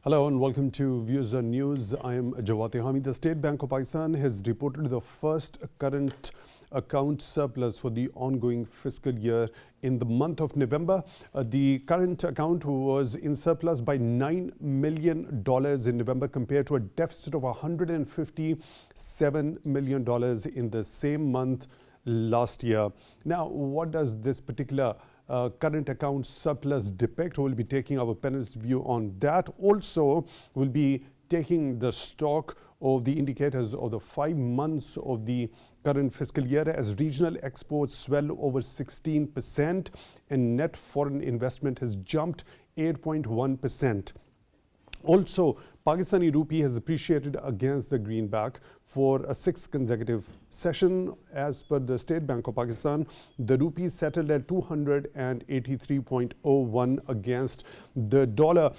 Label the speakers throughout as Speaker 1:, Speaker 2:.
Speaker 1: Hello and welcome to Views on News. I am Jawati Hamid. The State Bank of Pakistan has reported the first current account surplus for the ongoing fiscal year in the month of November. The current account was in surplus by $9 million in November compared to a deficit of $157 million in the same month last year. Now, what does this particular current account surplus depict? We'll be taking our panelist view on that. Also, we'll be taking the stock of the indicators of the 5 months of the current fiscal year as regional exports swell over 16% and net foreign investment has jumped 8.1%. Also, Pakistani rupee has appreciated against the greenback for a 6th consecutive session. As per the State Bank of Pakistan, the rupee settled at 283.01 against the dollar.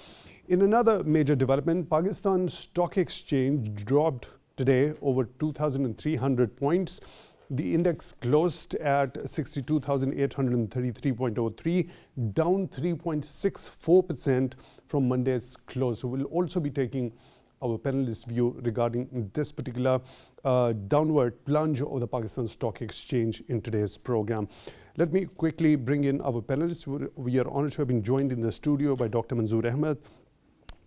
Speaker 1: In another major development, Pakistan Stock Exchange dropped today over 2,300 points. The index closed at 62,833.03, down 3.64% from Monday's close. So we'll also be taking our panelist view regarding this particular downward plunge of the Pakistan Stock Exchange in today's program. Let me quickly bring in our panelists. We are honored to have been joined in the studio by Dr. Manzoor Ahmed.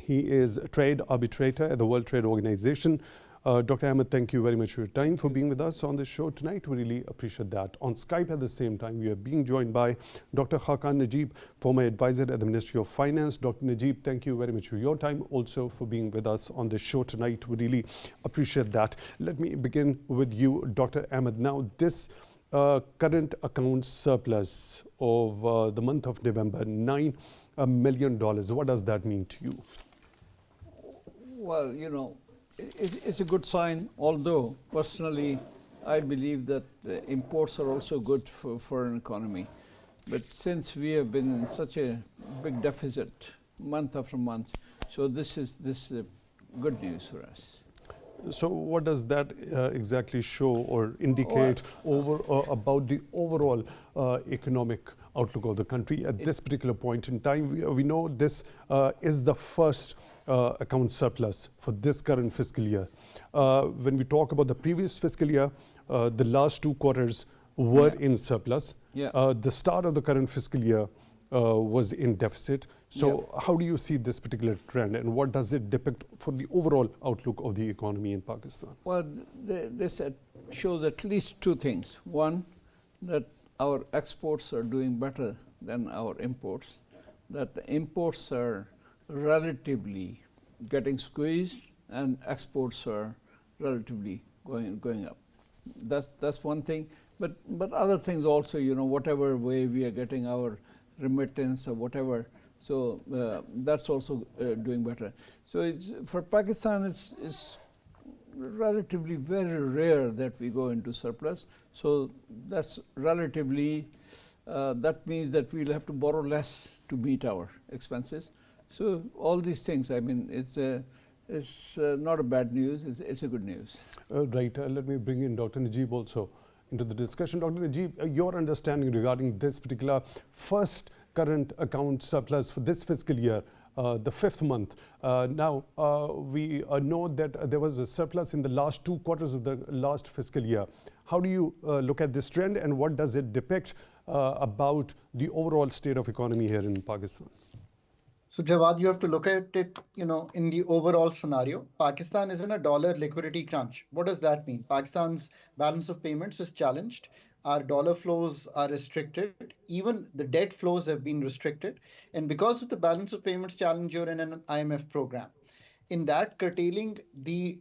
Speaker 1: He is a trade arbitrator at the World Trade Organization. Dr. Ahmed, thank you very much for your time, for being with us on the show tonight. We really appreciate that. On Skype at the same time, we are being joined by Dr. Khaqan Najeeb, former advisor at the Ministry of Finance. Dr. Najeeb, thank you very much for your time, also for being with us on the show tonight. We really appreciate that. Let me begin with you, Dr. Ahmed. Now, this current account surplus of the month of November, $9 million, what does that mean to you?
Speaker 2: Well, it's a good sign, although personally I believe that imports are also good for an economy. But since we have been in such a big deficit month after month, so this is good news for us.
Speaker 1: So what does that exactly show or indicate about the overall economic outlook of the country at this particular point in time? We know this is the first account surplus for this current fiscal year. When we talk about the previous fiscal year, the last 2 quarters were in surplus. The start of the current fiscal year was in deficit. So how do you see this particular trend and what does it depict for the overall outlook of the economy in Pakistan?
Speaker 2: Well, this shows at least 2 things. One, that our exports are doing better than our imports, that the imports are relatively getting squeezed and exports are relatively going up. That's one thing. But other things also, whatever way we are getting our remittance or whatever, so that's also doing better. So for Pakistan, it's relatively very rare that we go into surplus. So that's relatively, that means that we'll have to borrow less to meet our expenses. So all these things, I mean, it's not a bad news, it's a good news.
Speaker 1: Right, let me bring in Dr. Najeeb also into the discussion. Dr. Najeeb, your understanding regarding this particular first current account surplus for this fiscal year, the 5th month. Now, we know that there was a surplus in the last 2 quarters of the last fiscal year. How do you look at this trend and what does it depict about the overall state of economy here in Pakistan?
Speaker 3: So Jawad, you have to look at it, in the overall scenario. Pakistan is in a dollar liquidity crunch. What does that mean? Pakistan's balance of payments is challenged. Our dollar flows are restricted. Even the debt flows have been restricted. And because of the balance of payments challenge, you're in an IMF program. In that curtailing, the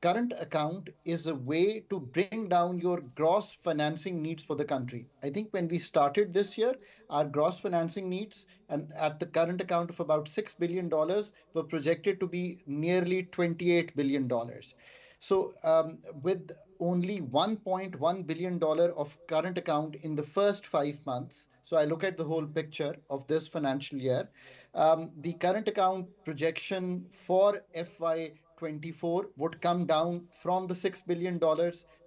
Speaker 3: current account is a way to bring down your gross financing needs for the country. I think when we started this year, our gross financing needs and at the current account of about $6 billion were projected to be nearly $28 billion. So with only $1.1 billion of current account in the first 5 months, so I look at the whole picture of this financial year, the current account projection for FY24 would come down from the $6 billion.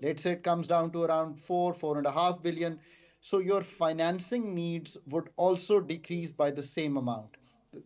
Speaker 3: Let's say it comes down to around $4.5 billion. So your financing needs would also decrease by the same amount.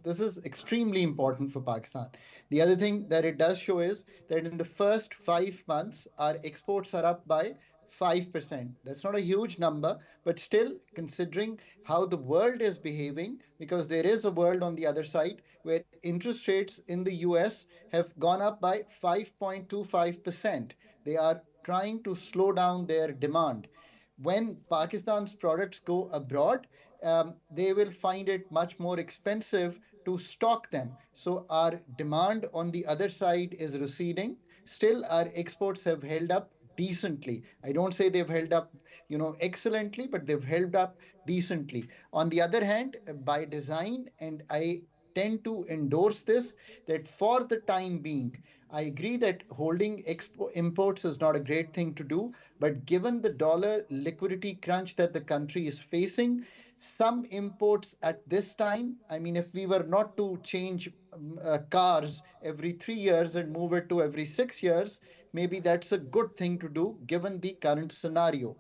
Speaker 3: This is extremely important for Pakistan. The other thing that it does show is that in the first 5 months, our exports are up by 5%. That's not a huge number, but still, considering how the world is behaving, because there is a world on the other side where interest rates in the US have gone up by 5.25%. They are trying to slow down their demand. When Pakistan's products go abroad, they will find it much more expensive to stock them. So our demand on the other side is receding. Still, our exports have held up decently. I don't say they've held up, excellently, but they've held up decently. On the other hand, by design, and I tend to endorse this, that for the time being, I agree that holding imports is not a great thing to do, but given the dollar liquidity crunch that the country is facing, some imports at this time, I mean, if we were not to change cars every 3 years and move it to every 6 years, maybe that's a good thing to do given the current scenario.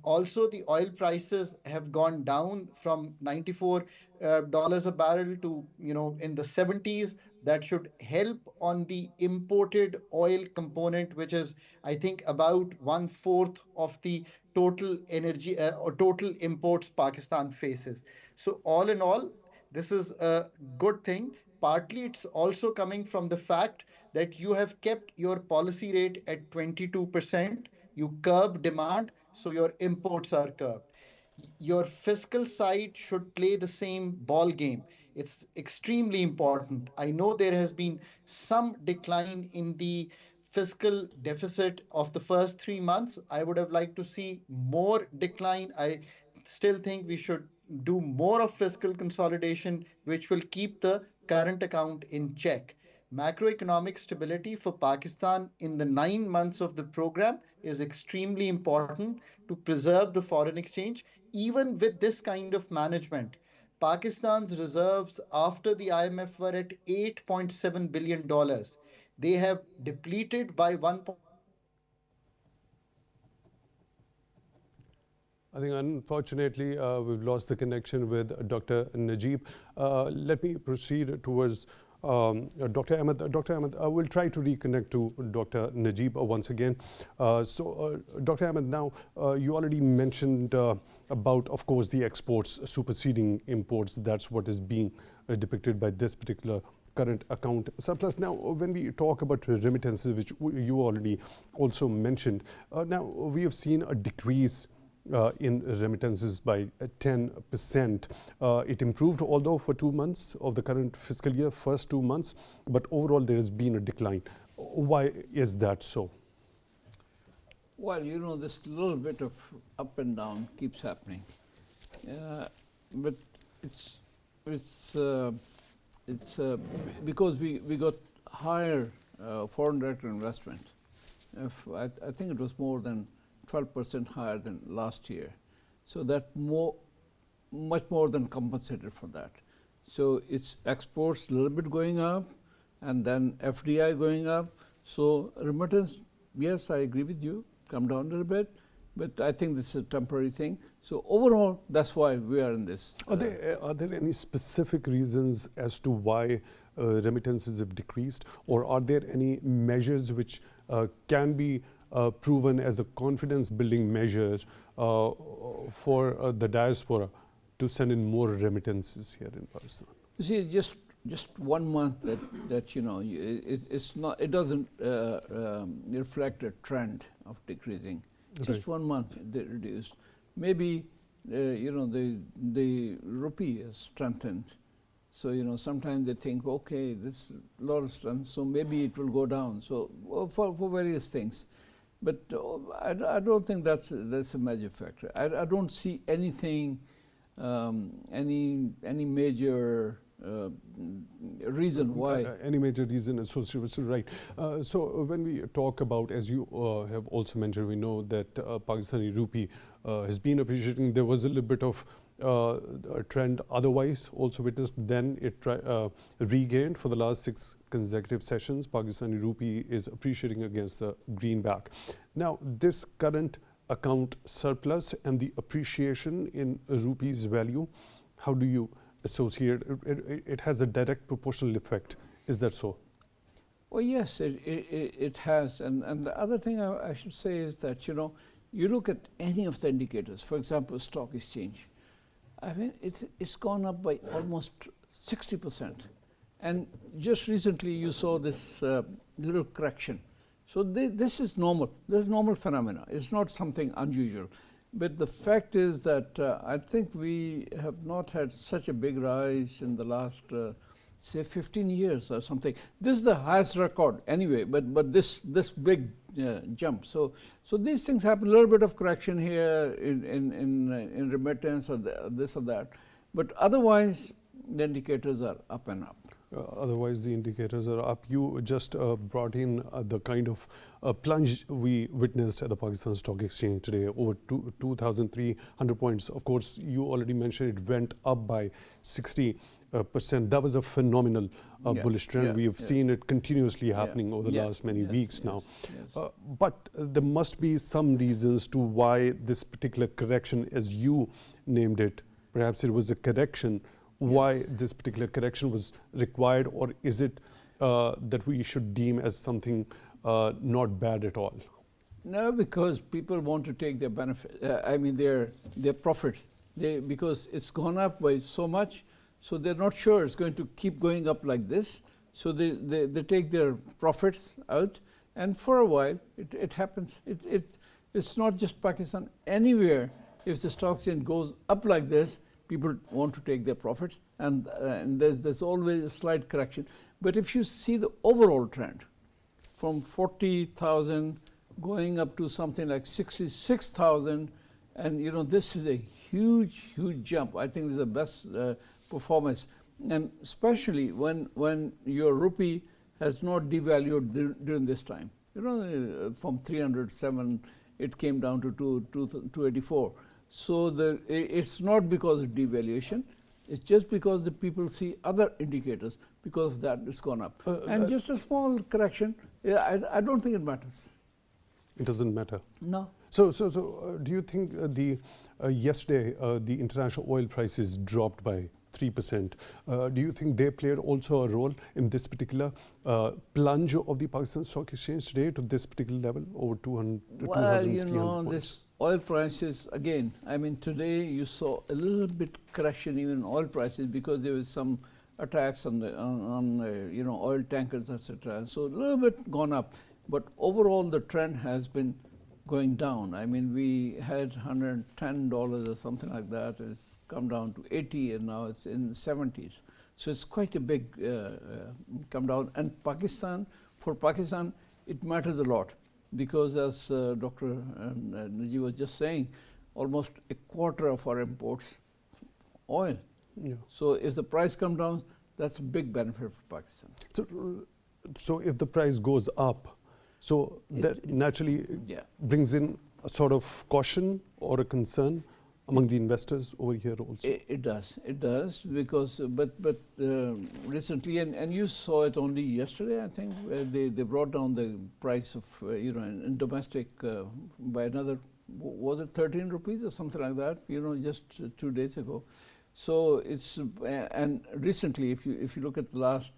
Speaker 3: Also, the oil prices have gone down from $94 a barrel to, in the 70s. That should help on the imported oil component, which is, I think, about one-fourth of the total energy or total imports Pakistan faces. So, all in all, this is a good thing. Partly, it's also coming from the fact that you have kept your policy rate at 22%. You curb demand, so your imports are curbed. Your fiscal side should play the same ball game. It's extremely important. I know there has been some decline in the fiscal deficit of the first 3 months. I would have liked to see more decline. I still think we should do more of fiscal consolidation, which will keep the current account in check. Macroeconomic stability for Pakistan in the 9 months of the program is extremely important to preserve the foreign exchange. Even with this kind of management, Pakistan's reserves after the IMF were at $8.7 billion. They have depleted by 1.
Speaker 1: I think unfortunately we've lost the connection with Dr. Najeeb. Let me proceed towards Dr. Ahmed. Dr. Ahmed, I will try to reconnect to Dr. Najeeb once again. Dr. Ahmed, now you already mentioned about, of course, the exports superseding imports. That's what is being depicted by this particular current account surplus. Now, when we talk about remittances, which you already also mentioned, now we have seen a decrease in remittances by 10%. It improved, although for 2 months of the current fiscal year, first 2 months, but overall there has been a decline. Why is that so?
Speaker 2: Well, this little bit of up and down keeps happening, but it's because we got higher foreign direct investment. I think it was more than 12% higher than last year. So that much more than compensated for that. So it's exports a little bit going up, and then FDI going up. So remittance, yes, I agree with you, come down a little bit, but I think this is a temporary thing. So overall, that's why we are in this.
Speaker 1: Are there any specific reasons as to why remittances have decreased, or are there any measures which can be proven as a confidence-building measure for the diaspora to send in more remittances here in Pakistan?
Speaker 2: You see, just 1 month that it's not, it doesn't reflect a trend of decreasing. Right. Just 1 month they reduced. Maybe the rupee has strengthened. So sometimes they think, okay, this a lot of strength, so maybe it will go down. So for various things. But I don't think that's a major factor. I don't see anything, any major reason why.
Speaker 1: Any major reason associated with it, right. So when we talk about, as you have also mentioned, we know that Pakistani rupee has been appreciating. There was a little bit of a trend otherwise also witnessed, then it regained for the last 6 consecutive sessions. Pakistani rupee is appreciating against the greenback. Now, this current account surplus and the appreciation in rupee's value, how do you associated, it has a direct proportional effect. Is that so?
Speaker 2: Well, yes, it has. And the other thing I should say is that, you know, you look at any of the indicators, for example, stock exchange. I mean, it's gone up by almost 60%. And just recently you saw this little correction. So this is normal. This is normal phenomena. It's not something unusual. But the fact is that I think we have not had such a big rise in the last, say, 15 years or something. This is the highest record anyway, but this big jump. So these things happen, a little bit of correction here in remittance or this or that. But otherwise, the indicators are up and up.
Speaker 1: Otherwise, the indicators are up. You just brought in the kind of plunge we witnessed at the Pakistan Stock Exchange today, over 2,300 points. Of course, you already mentioned it went up by 60%. That was a phenomenal bullish trend. We have seen it continuously happening over the last many weeks now. But there must be some reasons to why this particular correction, as you named it, perhaps it was a correction, why this particular correction was required, or is it that we should deem as something not bad at all?
Speaker 2: No, because people want to take their benefit. I mean, their profits. Because it's gone up by so much, so they're not sure it's going to keep going up like this. So they take their profits out, and for a while it happens. It's not just Pakistan. Anywhere, if the stock exchange goes up like this, people want to take their profits, and there's always a slight correction. But if you see the overall trend, from 40,000 going up to something like 66,000, and you know, this is a huge jump. I think this is the best performance, and especially when your rupee has not devalued during this time. You know, from 307, it came down to 284. So it's not because of devaluation, it's just because the people see other indicators. Because of that, it's gone up. And just a small correction, I don't think it matters.
Speaker 1: It doesn't matter?
Speaker 2: No.
Speaker 1: So do you think yesterday the international oil prices dropped by 3%? Do you think they played also a role in this particular plunge of the Pakistan Stock Exchange today to this particular level, over 200,
Speaker 2: well, you know,
Speaker 1: points?
Speaker 2: this oil prices, again, I mean, today you saw a little bit correction even in oil prices because there was some attacks on you know, oil tankers, etc. So a little bit gone up, but overall the trend has been going down. I mean, we had $110 or something like that. It's come down to 80, and now it's in the 70s. So it's quite a big come down. And Pakistan, for Pakistan, it matters a lot because, as Dr. Najeeb was just saying, almost a quarter of our imports oil. Yeah. So if the price comes down, that's a big benefit for Pakistan.
Speaker 1: So if the price goes up, so that naturally brings in a sort of caution or a concern among the investors over here also.
Speaker 2: It does, because but recently, and you saw it only yesterday, I think, where they brought down the price of you know, in domestic by another, was it 13 rupees or something like that, you know, just 2 days ago. So it's and recently, if you look at the last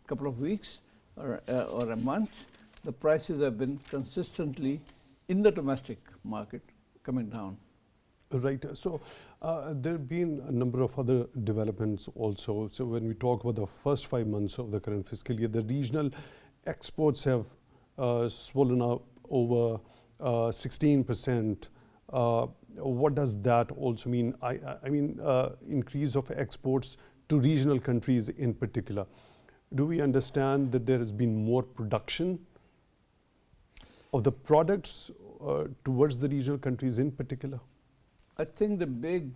Speaker 2: couple of weeks or a month, the prices have been consistently in the domestic market coming down.
Speaker 1: Right. So there have been a number of other developments also. So when we talk about the first 5 months of the current fiscal year, the regional exports have swollen up over 16%. What does that also mean? I mean, increase of exports to regional countries in particular. Do we understand that there has been more production of the products towards the regional countries in particular?
Speaker 2: I think the big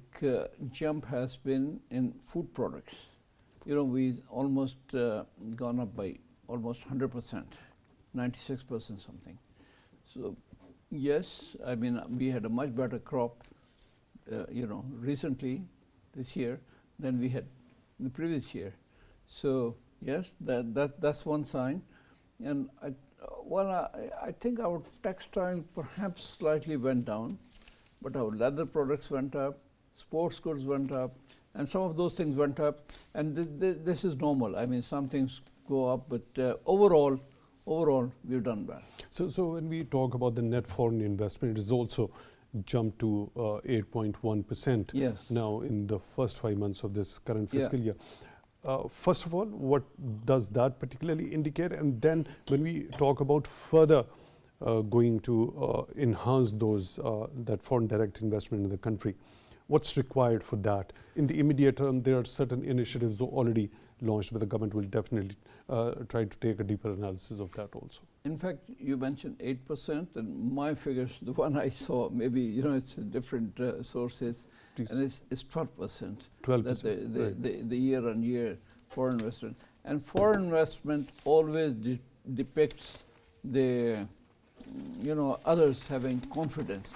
Speaker 2: jump has been in food products. You know, we almost gone up by almost 100%, 96% something. So yes, I mean, we had a much better crop, you know, recently this year than we had the previous year. So yes, that's one sign. And I think our textile perhaps slightly went down, but our leather products went up, sports goods went up, and some of those things went up, and this is normal. I mean, some things go up, but overall, we've done well.
Speaker 1: So when we talk about the net foreign investment, it has also jumped to 8.1%
Speaker 2: Yes.
Speaker 1: now in the first 5 months of this current
Speaker 2: Yeah.
Speaker 1: fiscal year. First of all, what does that particularly indicate? And then when we talk about further going to enhance those that foreign direct investment in the country, what's required for that? In the immediate term, there are certain initiatives already launched, but the government will definitely try to take a deeper analysis of that also.
Speaker 2: In fact, you mentioned 8%, and my figures, the one I saw, maybe it's different sources,
Speaker 1: Please.
Speaker 2: and it's 12%.
Speaker 1: 12%,
Speaker 2: That's
Speaker 1: right.
Speaker 2: the year-on-year foreign investment, and foreign investment always depicts the others having confidence.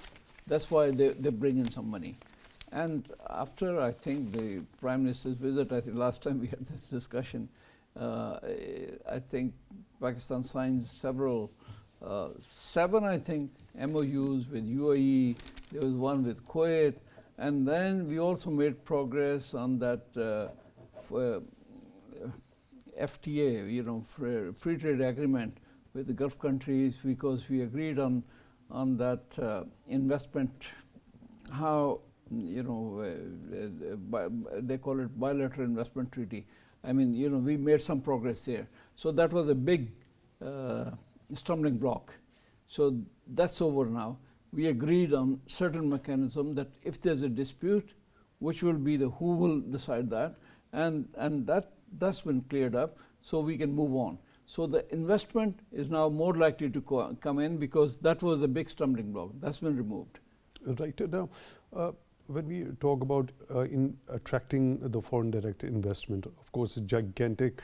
Speaker 2: That's why they bring in some money. And after, I think, the Prime Minister's visit, I think last time we had this discussion, I think Pakistan signed seven, I think, MOUs with UAE. There was one with Kuwait. And then we also made progress on that FTA, free trade agreement with the Gulf countries, because we agreed on that investment, how they call it bilateral investment treaty. I mean, we made some progress there. So that was a big stumbling block. So that's over now. We agreed on certain mechanism that if there's a dispute, which will be who will decide that, and that's been cleared up, so we can move on. So the investment is now more likely to come in, because that was a big stumbling block. That's been removed.
Speaker 1: Right. Now, when we talk about in attracting the foreign direct investment, of course, a gigantic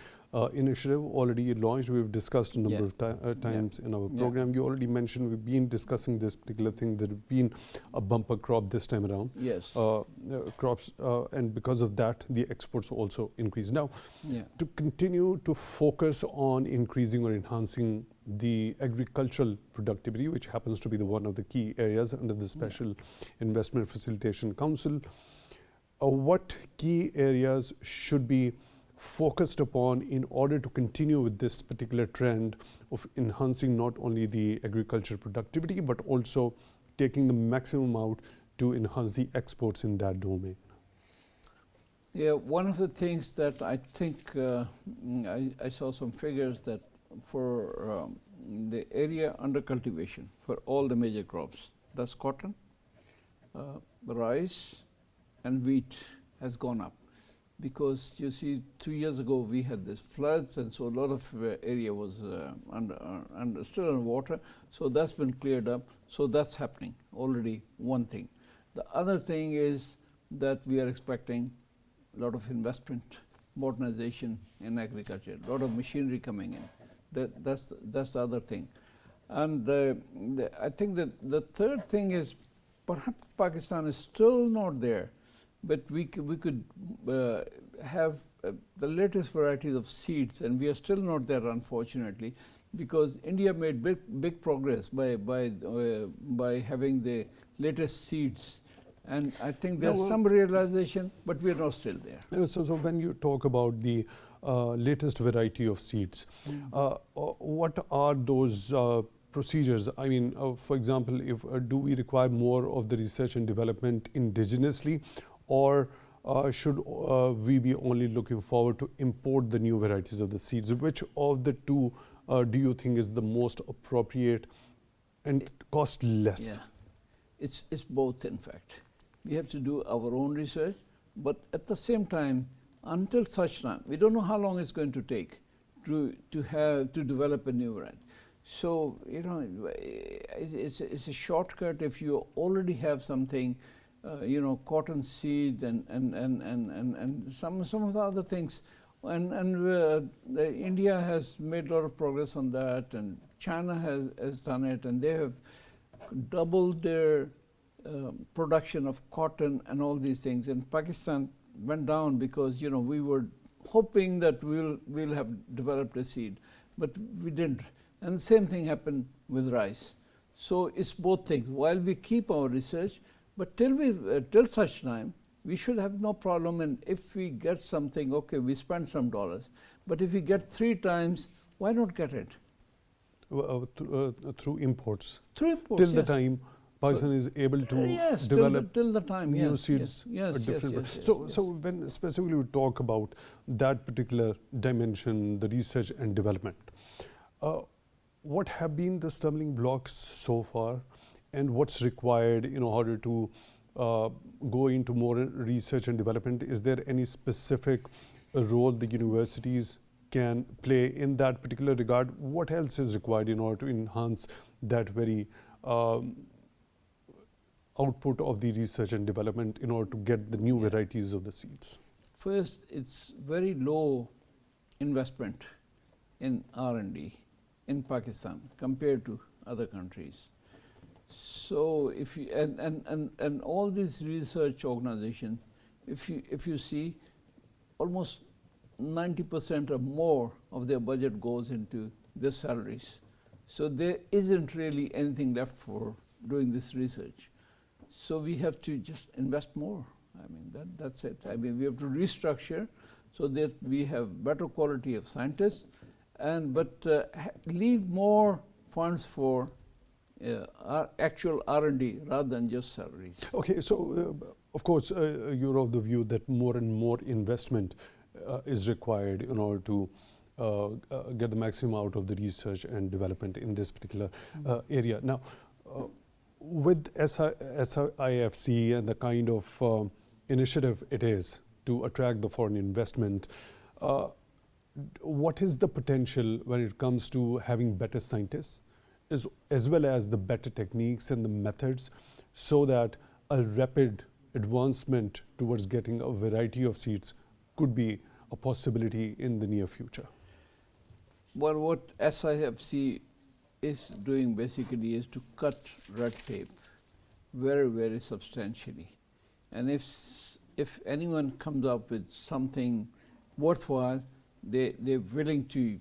Speaker 1: initiative already launched. We've discussed a number of times in our program. You already mentioned we've been discussing this particular thing. There's been a bumper crop this time around.
Speaker 2: Yes.
Speaker 1: Crops, and because of that, the exports also increase. Now, to continue to focus on increasing or enhancing the agricultural productivity, which happens to be one of the key areas under the Special Investment Facilitation Council, what key areas should be focused upon in order to continue with this particular trend of enhancing not only the agricultural productivity, but also taking the maximum out to enhance the exports in that domain?
Speaker 2: Yeah, one of the things that I think I saw some figures that for the area under cultivation for all the major crops, that's cotton, rice, and wheat has gone up. Because you see, 2 years ago we had this floods, and so a lot of area was still underwater. So that's been cleared up. So that's happening already. One thing. The other thing is that we are expecting a lot of investment, modernization in agriculture, a lot of machinery coming in. That's the other thing. And I think that the third thing is perhaps Pakistan is still not there. But we could have the latest varieties of seeds, and we are still not there, unfortunately, because India made big progress by having the latest seeds, and I think there's some realization, but we are not still there.
Speaker 1: So when you talk about the latest variety of seeds, what are those procedures? I mean, for example, do we require more of the research and development indigenously, or should we be only looking forward to import the new varieties of the seeds? Which of the two do you think is the most appropriate and cost less?
Speaker 2: Yeah, it's both, in fact. We have to do our own research, but at the same time, until such time, we don't know how long it's going to take to develop a new variety. So it's a shortcut if you already have something. Cotton seed and some of the other things, and India has made a lot of progress on that, and China has done it, and they have doubled their production of cotton and all these things. And Pakistan went down because we were hoping that we'll have developed a seed, but we didn't. And the same thing happened with rice. So it's both things. While we keep our research, but till such time, we should have no problem. And if we get something, okay, we spend some dollars. But if we get 3 times, why not get it?
Speaker 1: Through imports.
Speaker 2: Through imports,
Speaker 1: Till the time Pakistan is able to
Speaker 2: yes,
Speaker 1: develop
Speaker 2: till the time,
Speaker 1: new
Speaker 2: yes,
Speaker 1: seeds
Speaker 2: yes,
Speaker 1: at
Speaker 2: yes,
Speaker 1: different
Speaker 2: yes, yes,
Speaker 1: so
Speaker 2: yes.
Speaker 1: so when specifically we talk about that particular dimension, the research and development, what have been the stumbling blocks so far, and what's required in order to go into more research and development? Is there any specific role the universities can play in that particular regard? What else is required in order to enhance that very output of the research and development in order to get the new varieties of the seeds?
Speaker 2: First, it's very low investment in R&D in Pakistan compared to other countries. So if you and all these research organizations, if you see, almost 90% or more of their budget goes into their salaries. So there isn't really anything left for doing this research. So we have to just invest more. I mean, that's it. I mean, we have to restructure so that we have better quality of scientists, but leave more funds for actual R&D rather than just salaries.
Speaker 1: Okay, so of course you're of the view that more and more investment is required in order to get the maximum out of the research and development in this particular area. Now, with SIFC and the kind of initiative it is to attract the foreign investment, what is the potential when it comes to having better scientists, as well as the better techniques and the methods, so that a rapid advancement towards getting a variety of seeds could be a possibility in the near future?
Speaker 2: Well, what SIFC is doing basically is to cut red tape very, very substantially. And if anyone comes up with something worthwhile, they're willing to,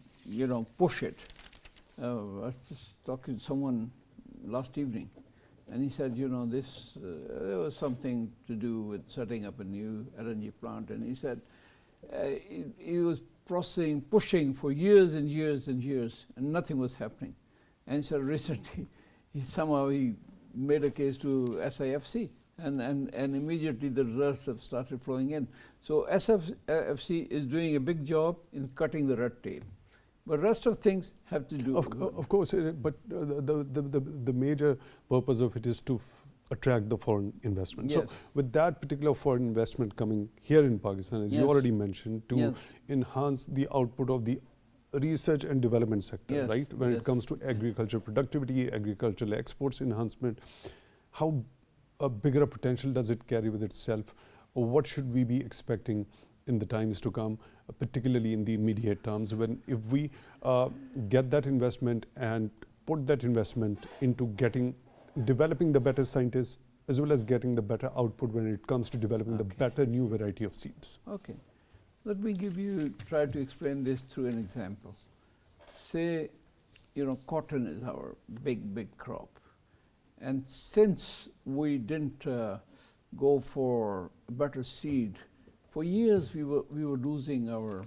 Speaker 2: push it. I was just talking to someone last evening, and he said, there was something to do with setting up a new LNG plant, and he said he was pushing for years and years and years, and nothing was happening. And so recently, he made a case to SIFC, and immediately the results have started flowing in. So SIFC is doing a big job in cutting the red tape. But rest of things have to do.
Speaker 1: Of course, but the major purpose of it is to attract the foreign investment.
Speaker 2: Yes.
Speaker 1: So with that particular foreign investment coming here in Pakistan, as you already mentioned, to enhance the output of the research and development sector, right? When it comes to agriculture productivity, agricultural exports enhancement, how bigger a potential does it carry with itself? Or what should we be expecting in the times to come, particularly in the immediate terms, if we get that investment and put that investment into developing the better scientists, as well as getting the better output when it comes to developing the better new variety of seeds?
Speaker 2: Okay. Let me try to explain this through an example. Say, cotton is our big crop. And since we didn't go for a better seed, for years we were losing our,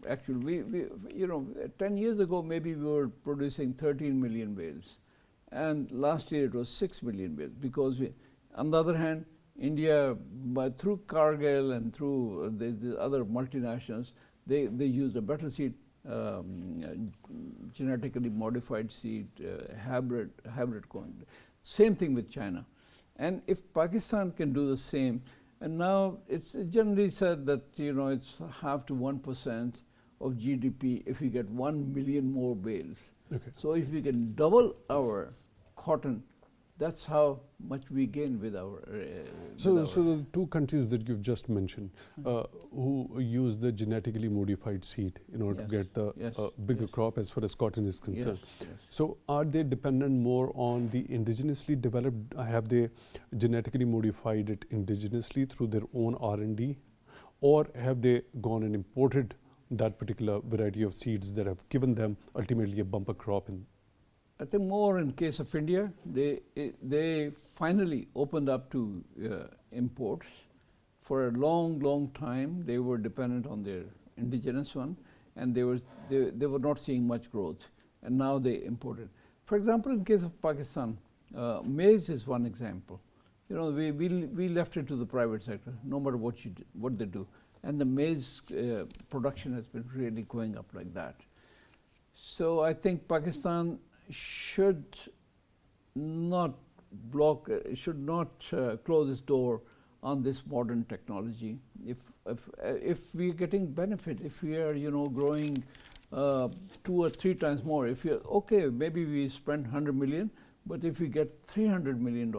Speaker 2: actually, 10 years ago maybe we were producing 13 million bales. And last year it was 6 million bales, because on the other hand, India, through Cargill and through the other multinationals, they used a better seed, genetically modified seed, hybrid corn. Same thing with China. And if Pakistan can do the same, and now it's generally said that it's 0.5 to 1% of GDP if we get 1 million more bales.
Speaker 1: Okay.
Speaker 2: So if we can double our cotton, that's how much we gain with our.
Speaker 1: So the two countries that you've just mentioned, who use the genetically modified seed in order to get the bigger crop as far as cotton is concerned.
Speaker 2: Yes.
Speaker 1: So are they dependent more on the indigenously developed? Have they genetically modified it indigenously through their own R&D, or have they gone and imported that particular variety of seeds that have given them ultimately a bumper crop?
Speaker 2: I think more in case of India, they finally opened up to imports for a long, long time, they were dependent on their indigenous one, and they were not seeing much growth, and now they imported. For example, in case of Pakistan, maize is one example. You know, we left it to the private sector, no matter what they do, and the maize production has been really going up like that. So I think Pakistan should not close its door on this modern technology. If we're getting benefit, if we are, you know, growing 2 or 3 times more, if you're okay, maybe we spend 100 million, but if we get $300 million,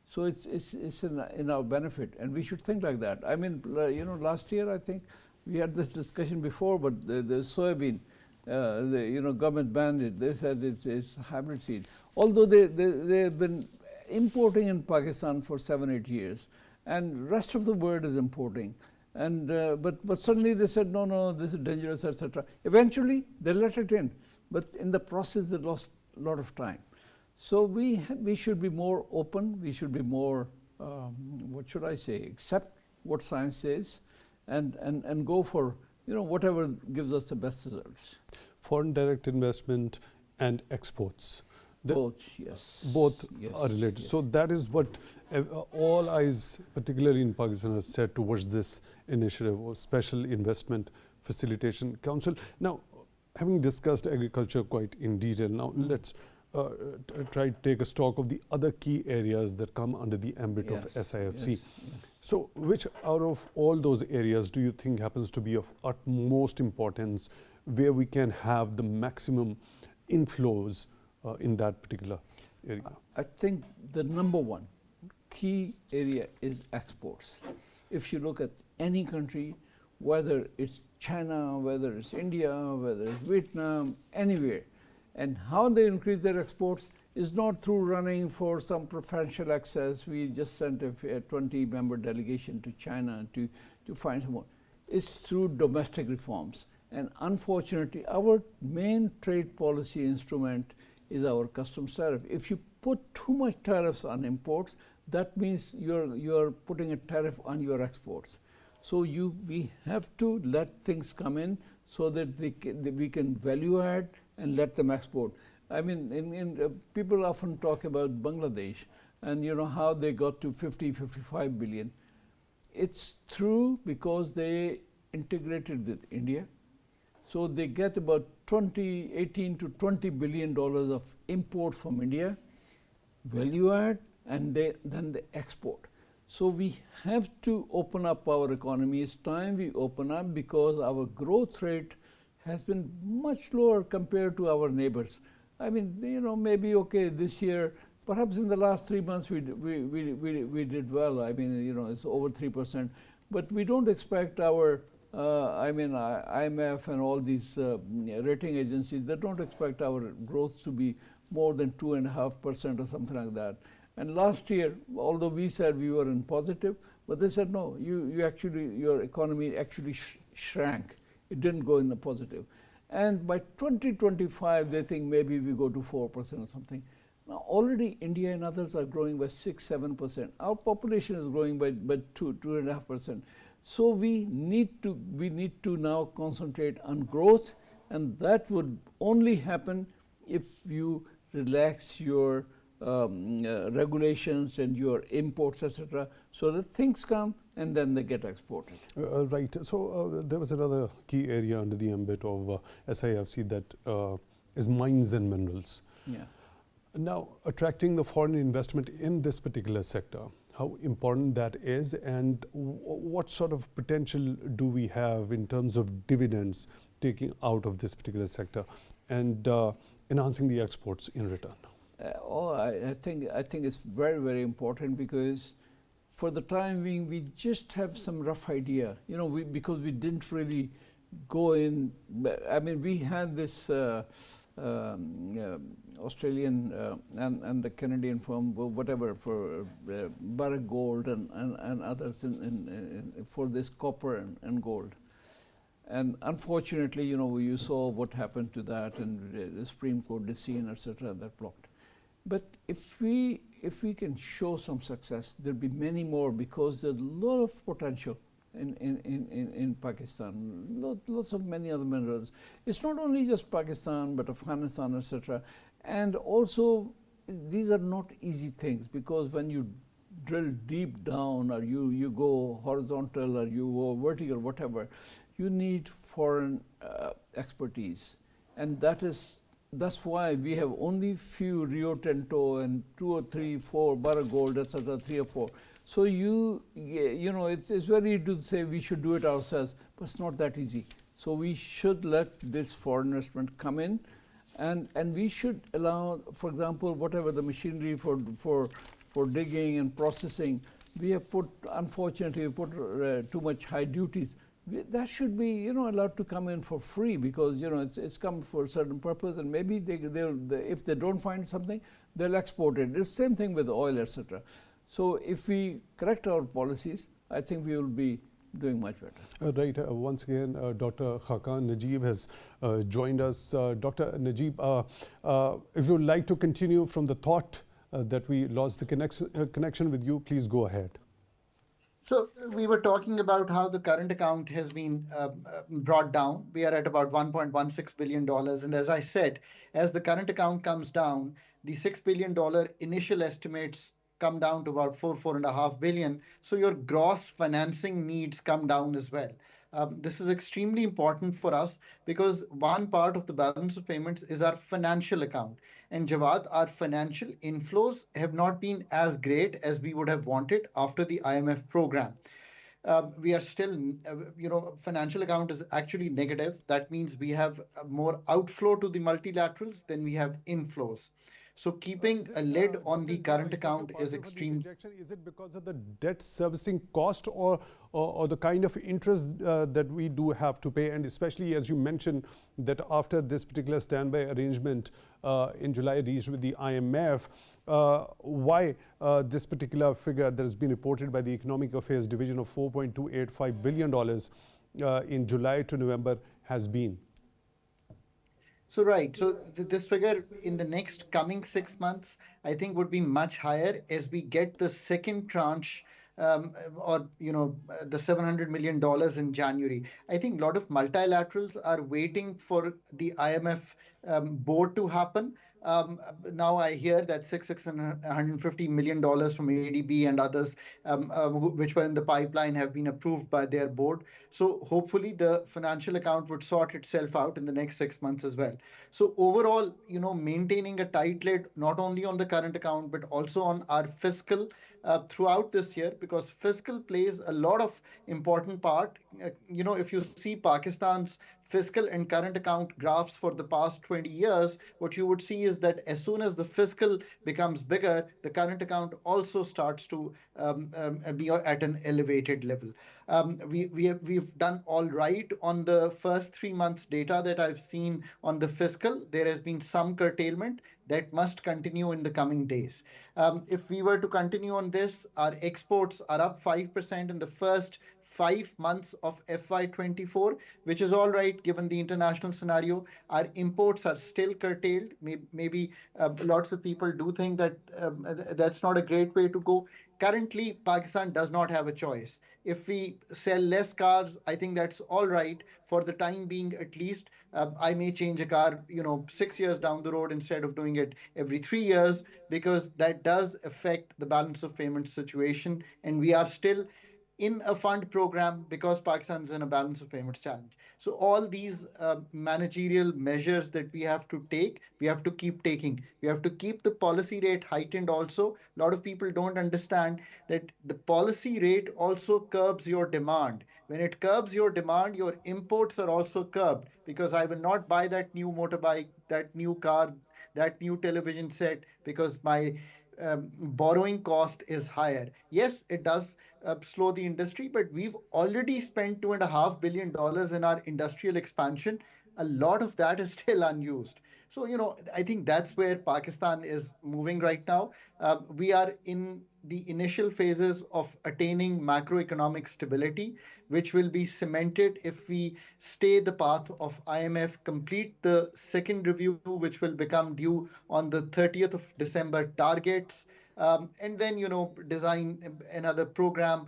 Speaker 2: so it's in our benefit, and we should think like that. I mean, you know, last year I think we had this discussion before, but the soybean, you know, government banned it. They said it's hybrid seed. Although they have been importing in Pakistan for 7-8 years, and rest of the world is importing. And but suddenly they said no, this is dangerous, etc. Eventually they let it in, but in the process they lost a lot of time. So we should be more open. We should be more what should I say? Accept what science says, and go for, you know, whatever gives us the best results.
Speaker 1: Foreign direct investment and exports.
Speaker 2: Both, yes.
Speaker 1: Both
Speaker 2: yes,
Speaker 1: are related.
Speaker 2: yes.
Speaker 1: So that is what all eyes, particularly in Pakistan, are set towards this initiative or Special Investment Facilitation Council. Now, having discussed agriculture quite in detail, now let's try to take a stock of the other key areas that come under the ambit of SIFC.
Speaker 2: Yes.
Speaker 1: So which out of all those areas do you think happens to be of utmost importance, where we can have the maximum inflows in that particular area?
Speaker 2: I think the number one key area is exports. If you look at any country, whether it's China, whether it's India, whether it's Vietnam, anywhere, and how they increase their exports is not through running for some preferential access. We just sent a 20-member delegation to China to find some more. It's through domestic reforms. And unfortunately, our main trade policy instrument is our customs tariff. If you put too much tariffs on imports, that means you're putting a tariff on your exports. So we have to let things come in so that we can value add and let them export. I mean, people often talk about Bangladesh and, you know, how they got to 55 billion. It's true because they integrated with India. So they get about 18 to $20 billion of imports from India, value add, and then they export. So we have to open up our economy. It's time we open up, because our growth rate has been much lower compared to our neighbors. I mean, you know, maybe okay this year, perhaps in the last 3 months we did well. I mean, you know, it's over 3%. But we don't expect our I mean, IMF and all these rating agencies, they don't expect our growth to be more than 2.5% or something like that. And last year, although we said we were in positive, but they said no, your economy actually shrank. It didn't go in the positive. And by 2025, they think maybe we go to 4% or something. Now already India and others are growing by 6-7%. Our population is growing by 2.5%. So we need to now concentrate on growth, and that would only happen if you relax your regulations and your imports, etc., so that things come and then they get exported.
Speaker 1: Right. So there was another key area under the ambit of SIFC that is mines and minerals.
Speaker 2: Yeah.
Speaker 1: Now, attracting the foreign investment in this particular sector, how important that is, and what sort of potential do we have in terms of dividends taking out of this particular sector and enhancing the exports in return?
Speaker 2: I think it's very, very important, because for the time being we just have some rough idea, you know, because we didn't really go in. I mean, we had this Australian and the Canadian firm, whatever, for Barrick Gold and others for this copper and gold. And unfortunately, you know, you saw what happened to that, and the Supreme Court decision, etc., that blocked. But if we can show some success, there'll be many more because there's a lot of potential in Pakistan. Lots of many other minerals. It's not only just Pakistan, but Afghanistan, etc. And also, these are not easy things because when you drill deep down, or you go horizontal, or you go vertical, whatever, you need foreign expertise, and that's why we have only few Rio Tinto and 2 or 3, 4 Barra Gold, etc., 3 or 4. So it's very easy to say we should do it ourselves, but it's not that easy. So we should let this foreign investment come in, and we should allow, for example, whatever the machinery for digging and processing, we have put, unfortunately, we put too much high duties. That should be, allowed to come in for free because, it's come for a certain purpose, and maybe if they don't find something, they'll export it. It's the same thing with oil, etc. So if we correct our policies, I think we will be doing much better.
Speaker 1: Right. Once again, Dr. Khaqan Najeeb has joined us. Dr. Najeeb, if you would like to continue from the thought that we lost the connection with you, please go ahead.
Speaker 3: So we were talking about how the current account has been brought down. We are at about $1.16 billion. And as I said, as the current account comes down, the $6 billion initial estimates come down to about $4.5 billion. So your gross financing needs come down as well. This is extremely important for us because one part of the balance of payments is our financial account. And Jawad, our financial inflows have not been as great as we would have wanted after the IMF program. We are still, financial account is actually negative. That means we have more outflow to the multilaterals than we have inflows. So keeping a lid on the current account is extreme.
Speaker 1: Is it because of the debt servicing cost or the kind of interest that we do have to pay? And especially as you mentioned that after this particular standby arrangement in July reached with the IMF, why this particular figure that has been reported by the Economic Affairs Division of $4.285 billion in July to November has been?
Speaker 3: So right, so this figure in the next coming 6 months, I think would be much higher as we get the second tranche or the $700 million in January. I think a lot of multilaterals are waiting for the IMF board to happen. Now I hear that $650 million from ADB and others, which were in the pipeline, have been approved by their board. So hopefully the financial account would sort itself out in the next 6 months as well. So overall, maintaining a tight lid not only on the current account but also on our fiscal throughout this year, because fiscal plays a lot of important part. If you see Pakistan's fiscal and current account graphs for the past 20 years, what you would see is that as soon as the fiscal becomes bigger, the current account also starts to be at an elevated level. We've done all right on the first 3 months data that I've seen on the fiscal. There has been some curtailment that must continue in the coming days. If we were to continue on this, our exports are up 5% in the first 5 months of FY24, which is all right given the international scenario. Our imports are still curtailed. Maybe lots of people do think that that's not a great way to go. Currently, Pakistan does not have a choice. If we sell less cars, I think that's all right for the time being. At least I may change a car, 6 years down the road instead of doing it every 3 years, because that does affect the balance of payments situation. And we are still in a fund program because Pakistan is in a balance of payments challenge. So all these managerial measures that we have to take, we have to keep taking. We have to keep the policy rate heightened also. A lot of people don't understand that the policy rate also curbs your demand. When it curbs your demand, your imports are also curbed, because I will not buy that new motorbike, that new car, that new television set because my borrowing cost is higher. Yes, it does slow the industry, but we've already spent $2.5 billion in our industrial expansion. A lot of that is still unused. So, I think that's where Pakistan is moving right now. We are in the initial phases of attaining macroeconomic stability, which will be cemented if we stay the path of IMF, complete the second review, which will become due on the 30th of December targets, and then, design another program.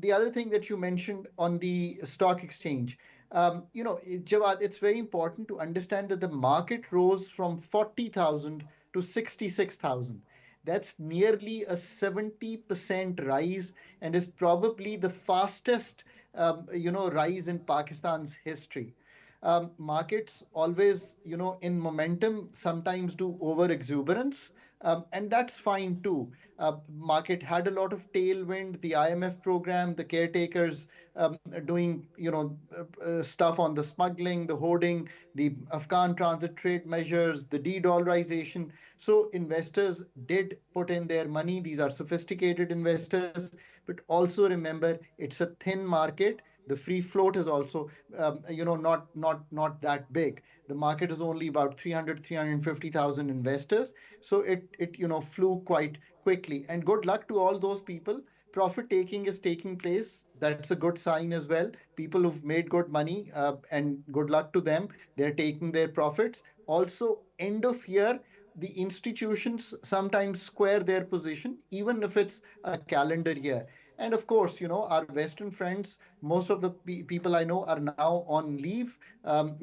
Speaker 3: The other thing that you mentioned on the stock exchange, Jawad, it's very important to understand that the market rose from 40,000 to 66,000. That's nearly a 70% rise and is probably the fastest, rise in Pakistan's history. Markets always, in momentum, sometimes do over exuberance, and that's fine too. Market had a lot of tailwind, the IMF program, the caretakers doing, stuff on the smuggling, the hoarding, the Afghan transit trade measures, the de-dollarization. So investors did put in their money. These are sophisticated investors, but also remember it's a thin market. The free float is also, not that big. The market is only about 350,000 investors, so it flew quite quickly. And good luck to all those people. Profit taking is taking place. That's a good sign as well. People who've made good money, and good luck to them. They're taking their profits. Also, end of year, the institutions sometimes square their position, even if it's a calendar year. And of course, our Western friends, most of the people I know are now on leave,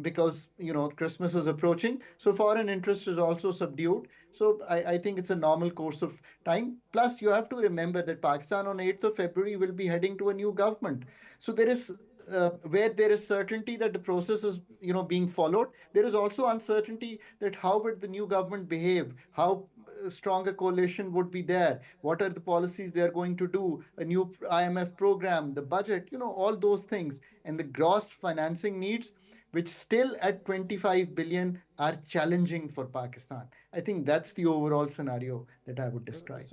Speaker 3: because, Christmas is approaching. So foreign interest is also subdued. So I think it's a normal course of time. Plus, you have to remember that Pakistan on 8th of February will be heading to a new government. So there is, where there is certainty that the process is, being followed, there is also uncertainty that how would the new government behave, how strong a coalition would be there, what are the policies they are going to do, a new IMF program, the budget, all those things, and the gross financing needs, which still at 25 billion are challenging for Pakistan. I think that's the overall scenario that I would describe.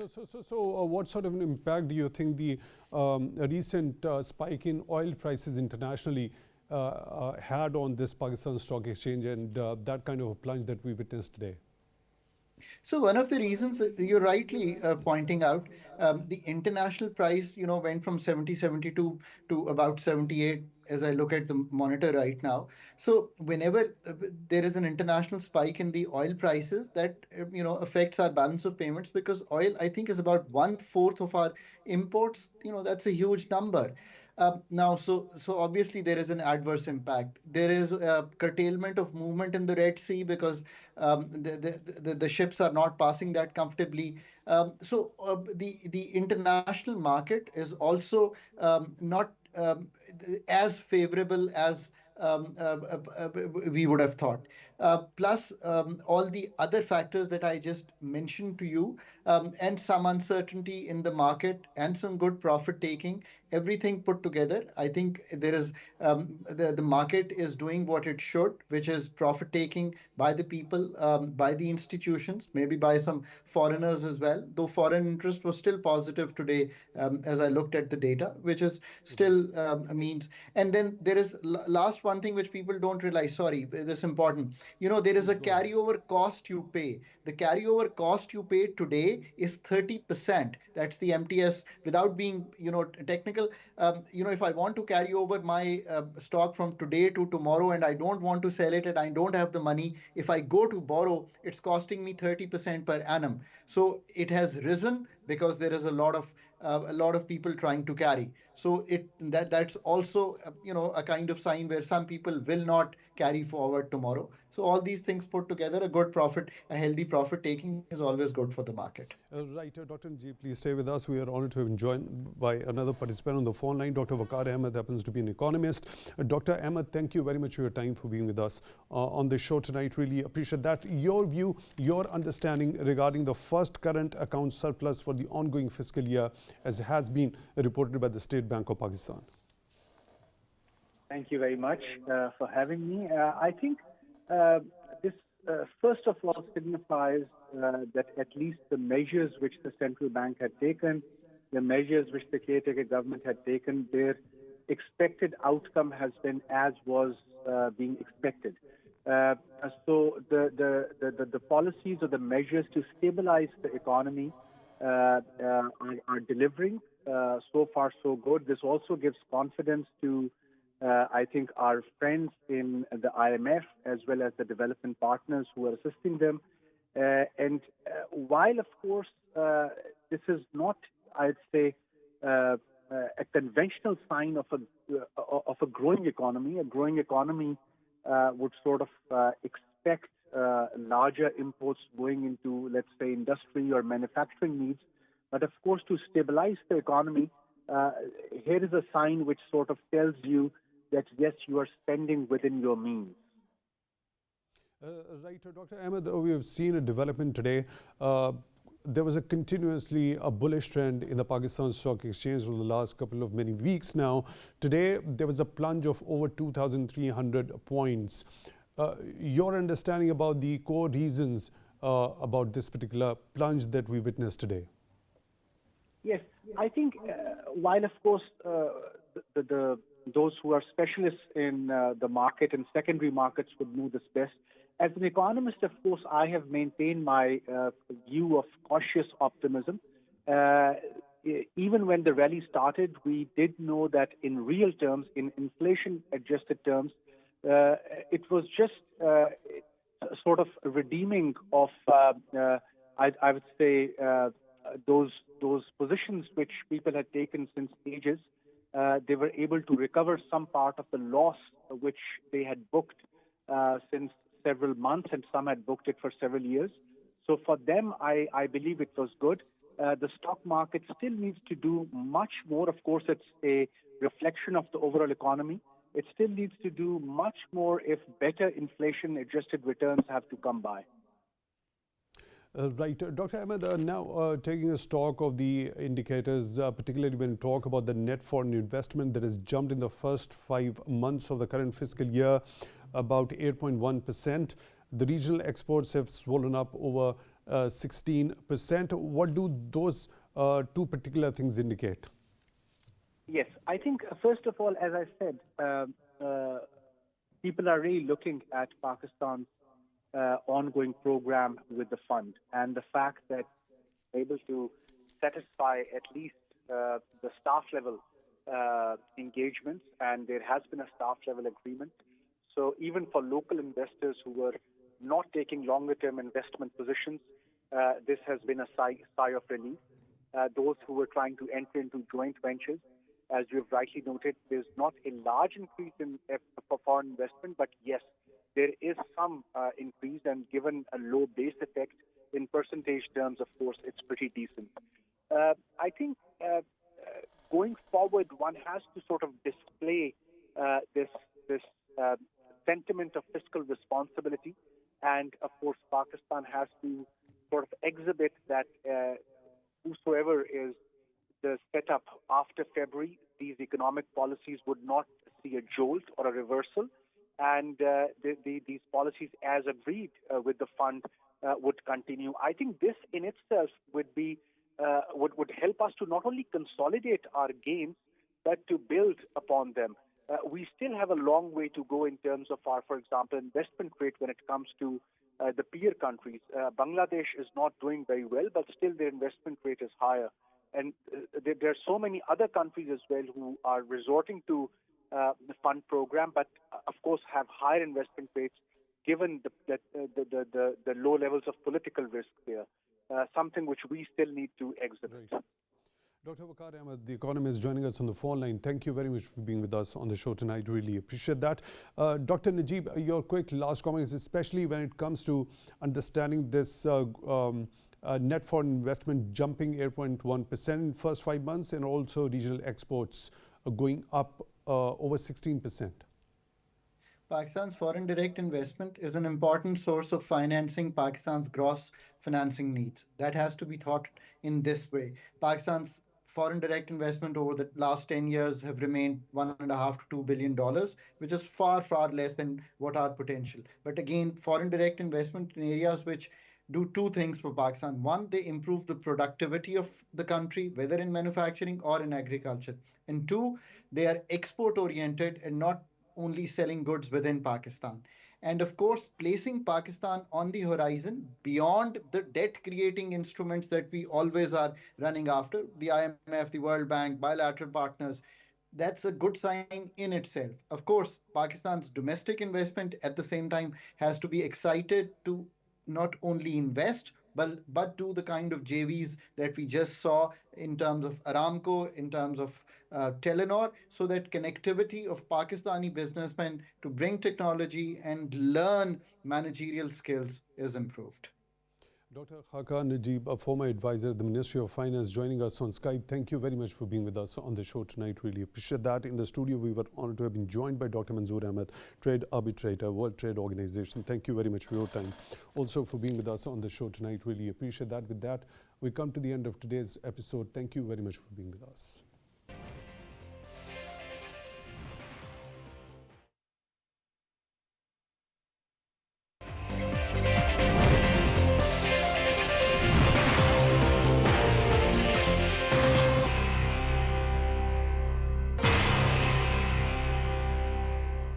Speaker 1: What sort of an impact do you think the recent spike in oil prices internationally had on this Pakistan stock exchange and that kind of a plunge that we witnessed today?
Speaker 3: So one of the reasons that you're rightly pointing out, the international price, went from 70, 72 to about 78 as I look at the monitor right now. So whenever there is an international spike in the oil prices, that, affects our balance of payments, because oil, I think, is about 1/4 of our imports. That's a huge number. Now, so obviously there is an adverse impact. There is a curtailment of movement in the Red Sea because the ships are not passing that comfortably. The international market is also not as favorable as we would have thought. Plus, all the other factors that I just mentioned to you, and some uncertainty in the market and some good profit taking, everything put together, I think there is, the market is doing what it should, which is profit taking by the people, by the institutions, maybe by some foreigners as well. Though foreign interest was still positive today, as I looked at the data, which is still means. And then there is last one thing which people don't realize. Sorry, this is important. There is a carryover cost you pay. The carryover cost you pay today is 30%. That's the MTS. Without being, technical, if I want to carry over my stock from today to tomorrow and I don't want to sell it and I don't have the money, if I go to borrow, it's costing me 30% per annum. So it has risen because there is a lot of people trying to carry. So that's also, a kind of sign where some people will not carry forward tomorrow. So all these things put together, a healthy profit taking is always good for the market.
Speaker 1: Right, Dr. Najeeb, please stay with us. We are honored to have been joined by another participant on the phone line. Dr. Vaqar Ahmed happens to be an economist. Dr. Ahmed, thank you very much for your time, for being with us on the show tonight. Really appreciate that. Your view, your understanding regarding the first current account surplus for the ongoing fiscal year, as has been reported by the State Bank of Pakistan.
Speaker 4: Thank you very much for having me. I think this, first of all, signifies that at least the measures which the central bank had taken, the measures which the caretaker government had taken, their expected outcome has been as was being expected. So the policies or the measures to stabilize the economy are delivering. So far, so good. This also gives confidence to, I think, our friends in the IMF as well as the development partners who are assisting them. And while, of course, this is not, I'd say, a conventional sign of a growing economy. A growing economy would sort of expect larger imports going into, let's say, industry or manufacturing needs. But of course, to stabilize the economy, here is a sign which sort of tells you that yes, you are spending within your means.
Speaker 1: Right, Dr. Ahmed, we have seen a development today. There was a continuously a bullish trend in the Pakistan Stock Exchange for the last couple of many weeks now. Today, there was a plunge of over 2,300 points. Your understanding about the core reasons about this particular plunge that we witnessed today?
Speaker 4: Yes, I think while, of course, those who are specialists in the market and secondary markets would know this best, as an economist, of course, I have maintained my view of cautious optimism. Even when the rally started, we did know that in real terms, in inflation-adjusted terms, it was just sort of redeeming of, I would say, those positions which people had taken since ages. They were able to recover some part of the loss which they had booked since several months, and some had booked it for several years. So for them, I believe it was good. The stock market still needs to do much more. Of course, it's a reflection of the overall economy. It still needs to do much more if better inflation-adjusted returns have to come by.
Speaker 1: Right. Dr. Ahmed, now taking a stock of the indicators, particularly when we talk about the net foreign investment that has jumped in the first 5 months of the current fiscal year, about 8.1%. The regional exports have swollen up over 16%. What do those two particular things indicate?
Speaker 4: Yes, I think first of all, as I said, people are really looking at Pakistan's ongoing program with the fund, and the fact that able to satisfy at least the staff level engagements, and there has been a staff level agreement. So even for local investors who were not taking longer term investment positions, this has been a sigh of relief. Those who were trying to enter into joint ventures, as you have rightly noted, there's not a large increase in for foreign investment, but yes, there is some increase, and given a low base effect in percentage terms, of course, it's pretty decent. I think going forward, one has to sort of display this sentiment of fiscal responsibility, and of course, Pakistan has to sort of exhibit that whosoever is the setup after February, these economic policies would not see a jolt or a reversal. And these policies, as agreed with the fund, would continue. I think this in itself would help us to not only consolidate our gains, but to build upon them. We still have a long way to go in terms of our, for example, investment rate when it comes to the peer countries. Bangladesh is not doing very well, but still their investment rate is higher. And there are so many other countries as well who are resorting to the fund program, but of course have higher investment rates given the low levels of political risk there, something which we still need to exhibit.
Speaker 1: Right. Dr. Vaqar Ahmed, the economist, joining us on the phone line. Thank you very much for being with us on the show tonight. Really appreciate that. Dr. Najeeb, your quick last comments, especially when it comes to understanding this net foreign investment jumping 8.1% in first 5 months, and also regional exports going up over 16%.
Speaker 3: Pakistan's foreign direct investment is an important source of financing Pakistan's gross financing needs. That has to be thought in this way. Pakistan's foreign direct investment over the last 10 years have remained $1.5 to $2 billion, which is far, far less than what our potential. But again, foreign direct investment in areas which do two things for Pakistan. One, they improve the productivity of the country, whether in manufacturing or in agriculture. And two, they are export oriented and not only selling goods within Pakistan. and of course, placing Pakistan on the horizon beyond the debt creating instruments that we always are running after, the IMF, the World Bank, bilateral partners. That's a good sign in itself. Of course, Pakistan's domestic investment at the same time has to be excited to not only invest, but do the kind of JVs that we just saw in terms of Aramco, in terms of Telenor, so that connectivity of Pakistani businessmen to bring technology and learn managerial skills is improved.
Speaker 1: Dr. Khaqan Najeeb, a former advisor at the Ministry of Finance, joining us on Skype. Thank you very much for being with us on the show tonight. Really appreciate that. In the studio, we were honored to have been joined by Dr. Manzoor Ahmed, Trade Arbitrator, World Trade Organization. Thank you very much for your time. Also for being with us on the show tonight. Really appreciate that. With that, we come to the end of today's episode. Thank you very much for being with us.